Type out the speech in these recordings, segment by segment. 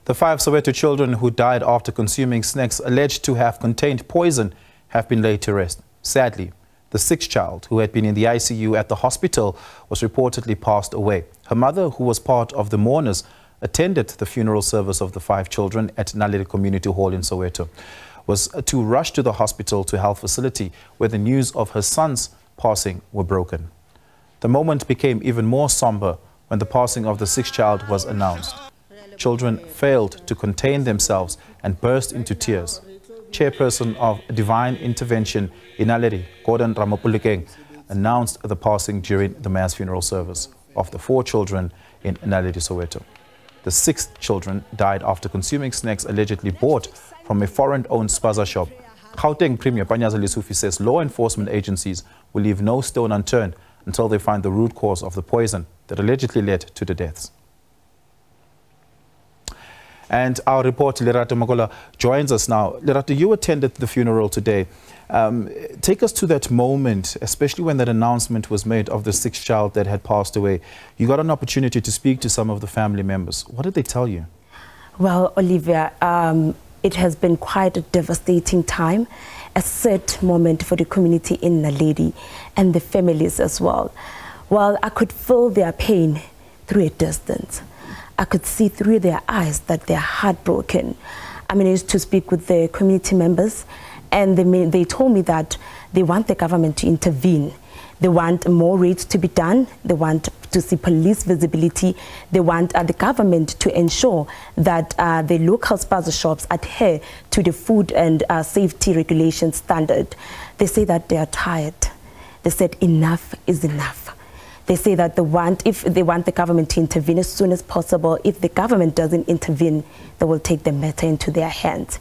The 5 Soweto children who died after consuming snacks alleged to have contained poison have been laid to rest. Sadly, the 6th child, who had been in the ICU at the hospital, was reportedly passed away. Her mother, who was part of the mourners, attended the funeral service of the 5 children at Naledi Community Hall in Soweto, was to rush to the hospital to health facility where the news of her son's passing were broken. The moment became even more somber when the passing of the 6th child was announced. Children failed to contain themselves and burst into tears. Chairperson of Divine Intervention in Naledi, Gordon Ramapulekeng, announced the passing during the mass funeral service of the 4 children in Naledi, Soweto. The 6th children died after consuming snacks allegedly bought from a foreign-owned spaza shop. Gauteng Premier Panyaza Lesufi says law enforcement agencies will leave no stone unturned until they find the root cause of the poison that allegedly led to the deaths. And our reporter, Lerato Makola, joins us now. Lerato, you attended the funeral today. Take us to that moment, especially when that announcement was made of the 6th child that had passed away. You got an opportunity to speak to some of the family members. What did they tell you? Well, Olivia, it has been quite a devastating time, a sad moment for the community in Naledi and the families as well. Well, I could feel their pain through a distance. I could see through their eyes that they're heartbroken. I managed to speak with the community members, and they told me that they want the government to intervene. They want more raids to be done. They want to see police visibility. They want the government to ensure that the local spaza shops adhere to the food and safety regulation standard. They say that they are tired. They said enough is enough. They say that if they want the government to intervene as soon as possible. If the government doesn't intervene, they will take the matter into their hands.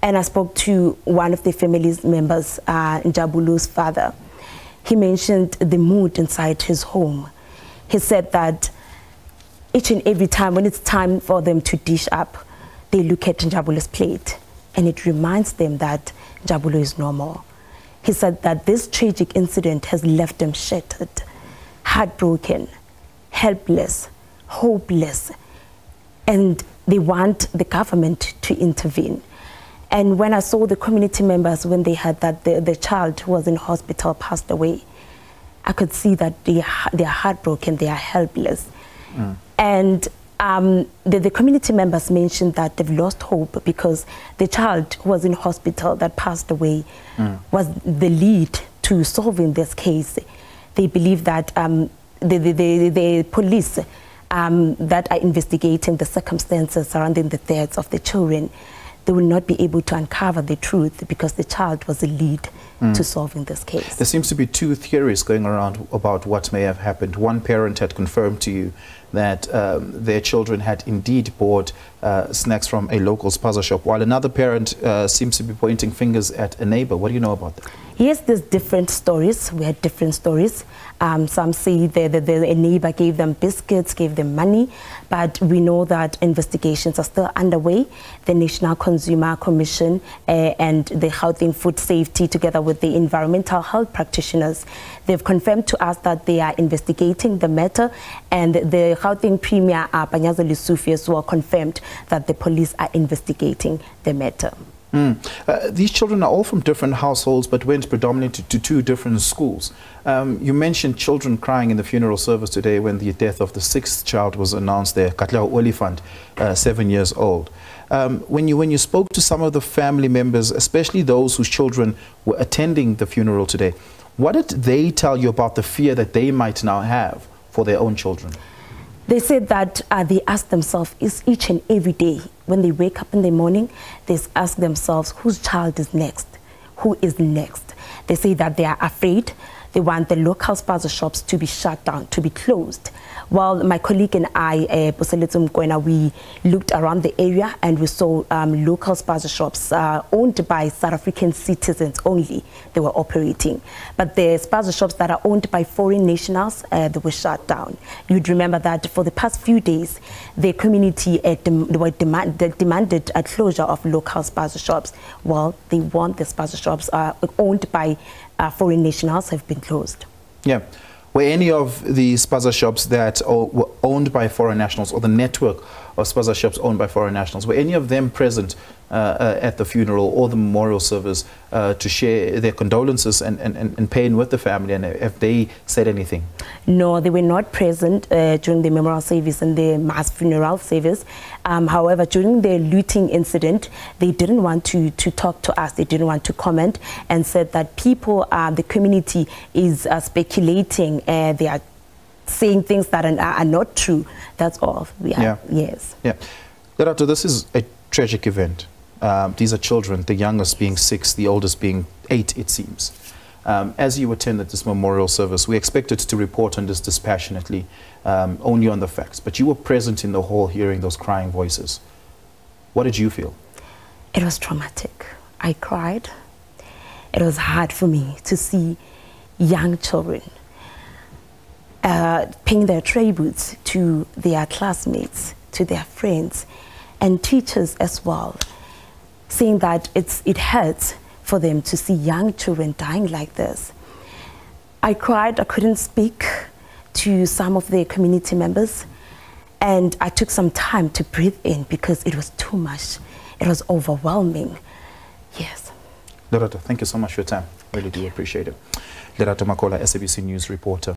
And I spoke to one of the family's members, Njabulu's father. He mentioned the mood inside his home. He said that each and every time when it's time for them to dish up, they look at Njabulu's plate and it reminds them that Njabulu is no more. He said that this tragic incident has left them shattered, heartbroken, helpless, hopeless, and they want the government to intervene. And when I saw the community members, when they had that the child who was in hospital passed away, I could see that they are heartbroken, they are helpless. And the community members mentioned that they've lost hope because the child who was in hospital that passed away was the lead to solving this case. They believe that the police that are investigating the circumstances surrounding the deaths of the children, they will not be able to uncover the truth because the child was the lead to solving this case. There seems to be 2 theories going around about what may have happened. One parent had confirmed to you that their children had indeed bought snacks from a local spaza shop, while another parent seems to be pointing fingers at a neighbor. What do you know about that? Yes, there's different stories. We had different stories. Some say a neighbor gave them biscuits, gave them money, but we know that investigations are still underway. The National Consumer Commission and the Gauteng Food Safety, together with the environmental health practitioners, they've confirmed to us that they are investigating the matter, and the Gauteng Premier Panyaza Lesufi as well confirmed that the police are investigating the matter. These children are all from different households but went predominantly to 2 different schools. You mentioned children crying in the funeral service today when the death of the 6th child was announced there, Katleo Olifant, 7 years old. When you spoke to some of the family members, especially those whose children were attending the funeral today, what did they tell you about the fear that they might now have for their own children? They said that they ask themselves each and every day when they wake up in the morning, they ask themselves whose child is next, who is next. They say that they are afraid. They want the local spaza shops to be shut down, to be closed. While my colleague and I, we looked around the area and we saw local spaza shops owned by South African citizens only. They were operating. But the spaza shops that are owned by foreign nationals, they were shut down. You'd remember that for the past few days, the community demanded a closure of local spaza shops. Well, they want the spaza shops owned by foreign nationals have been closed. Yeah. Were any of the spaza shops that were owned by foreign nationals or the network of spaza shops owned by foreign nationals. Were any of them present at the funeral or the memorial service to share their condolences and pain with the family, and have they said anything? No, they were not present during the memorial service and the mass funeral service. However, during the looting incident, they didn't want to talk to us. They didn't want to comment, and said that people, the community is speculating. They are saying things that are not true. That's all. Yes. Yeah. Lerato, this is a tragic event. These are children, the youngest being 6, the oldest being 8, it seems. As you attended this memorial service, we expected to report on this dispassionately, only on the facts. But you were present in the hall hearing those crying voices. What did you feel? It was traumatic. I cried. It was hard for me to see young children paying their tributes to their classmates, to their friends, and teachers as well, saying that it hurts for them to see young children dying like this. I cried. I couldn't speak to some of the community members, and I took some time to breathe in because it was too much. It was overwhelming. Yes. Lerato, thank you so much for your time. Really do appreciate it. Lerato Makola, SABC News reporter.